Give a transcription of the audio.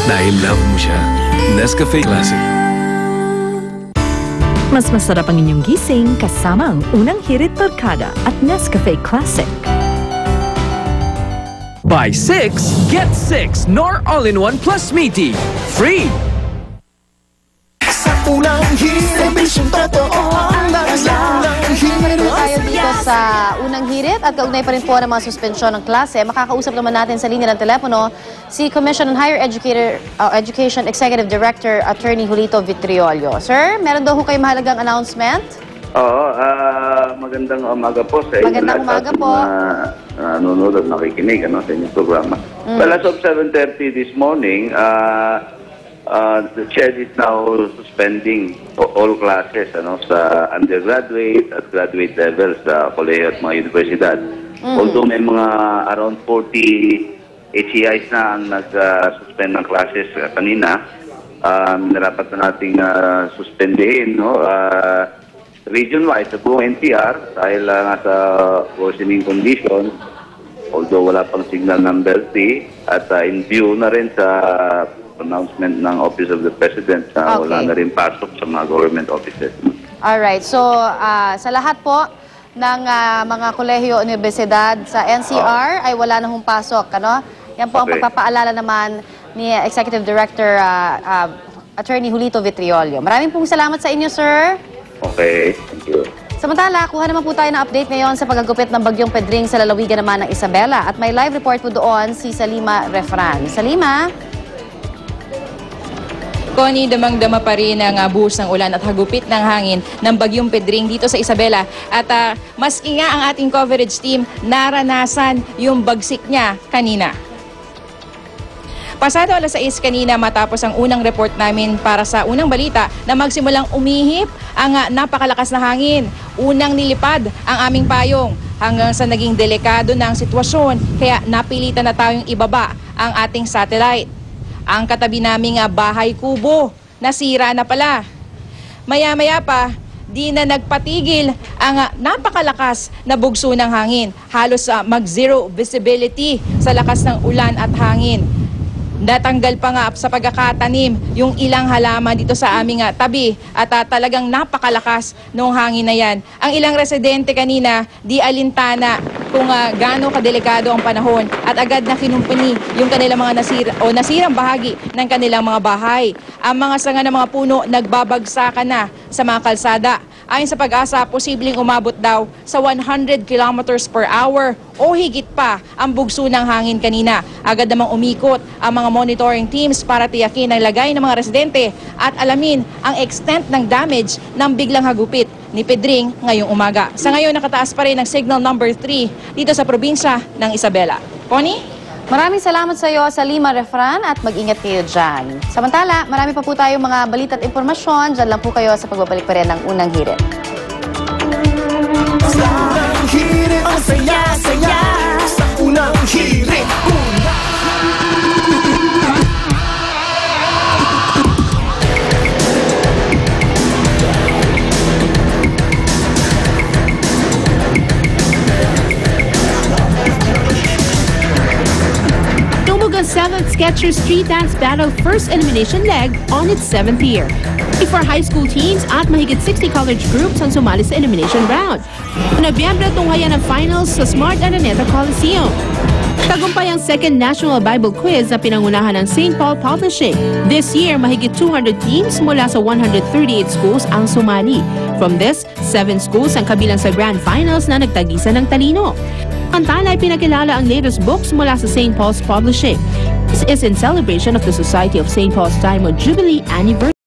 Dahil love mo siya. Nescafe Classic. Mas masarap ang inyong gising kasama ang unang hirit barkada at Nescafe Classic. Buy 6, get 6 Nor All-in-One Plus Meaty. Free! Sa unang hirit, totoo ang tayo dito sa unang hirit at kaugnay pa rin po ng mga suspensyon ng klase. Makakausap naman natin sa linya ng telepono si Commission on Higher Education Executive Director Attorney Julito Vitriolio. Sir, meron daw ho kayo mahalagang announcement? Oo, magandang umaga po sa inyo. Magandang umaga po. Nanonood at nakikinig sa inyong programa. Well, as of 7:30 this morning, the CHED is now suspending all classes sa undergraduate at graduate levels sa kolehiyo at mga universidad. Although may mga around 40 HEIs na ang nag-suspend ng classes kanina, narapat na nating suspendihin, region-wide sa buong NCR dahil nga sa worsening conditions, although wala pang signal number 3 at in view na rin sa announcement ng Office of the President na wala na rin pasok sa mga government offices. Alright, so sa lahat po ng mga kolehiyo universidad sa NCR ay wala na hong pasok, ano? Yan po ang pagpapaalala naman ni Executive Director Attorney Julito Vitriolio. Maraming pong salamat sa inyo, sir. Okay, thank you. Samantala, kuha naman po tayo ng update ngayon sa pagagupit ng bagyong Pedring sa lalawigan naman ng Isabela. At may live report po doon si Salima Refran. Salima? Connie, damang-dama pa rin ang buhos ng ulan at hagupit ng hangin ng bagyong Pedring dito sa Isabela. At maski nga ang ating coverage team, naranasan yung bagsik niya kanina. Pasado alas 6 kanina matapos ang unang report namin para sa unang balita na magsimulang umihip ang napakalakas na hangin. Unang nilipad ang aming payong hanggang sa naging delikado na ang sitwasyon kaya napilitan na tayong ibaba ang ating satellite. Ang katabi naming bahay kubo, nasira na pala. Maya-maya pa, di na nagpatigil ang napakalakas na bugso ng hangin. Halos mag-zero visibility sa lakas ng ulan at hangin. Natanggal pa nga sa pagkakatanim yung ilang halaman dito sa aming tabi at talagang napakalakas nung hangin na yan. Ang ilang residente kanina di alintana kung gaano kadelikado ang panahon at agad na kinumpuni yung kanilang mga nasirang bahagi ng kanilang mga bahay. Ang mga sanga ng mga puno nagbabagsakan na sa mga kalsada. Ayon sa Pag-asa, posibleng umabot daw sa 100 kilometers per hour o higit pa ang bugso ng hangin kanina. Agad namang umikot ang mga monitoring teams para tiyakin ang lagay ng mga residente at alamin ang extent ng damage ng biglang hagupit ni Pedring ngayong umaga. Sa ngayon, nakataas pa rin ang signal number 3 dito sa probinsya ng Isabela. Connie? Maraming salamat sa iyo, Salima Refran, at mag-ingat kayo dyan. Samantala, marami pa po tayong mga balita at impormasyon. Dyan lang po kayo sa pagbabalik pa rin ng unang hirit. Sa unang hirit, ang saya-saya. Sa unang hirit, the 7th Skechers Street Dance Battle first elimination leg on its 7th year. For high school teams at mahigit 60 college groups ang sumali sa elimination round. Nobyembre tunghayan ang finals sa Smart Araneta Coliseum. Tagumpay ang second National Bible Quiz na pinangunahan ng St. Paul Publishing. This year, mahigit 200 teams mula sa 138 schools ang sumali. From this, 7 schools ang kabilang sa Grand Finals na nagtagisan ng talino. Samantala ay pinakilala ang latest books mula sa St. Paul's Publishing. This is in celebration of the Society of St. Paul's Diamond Jubilee Anniversary.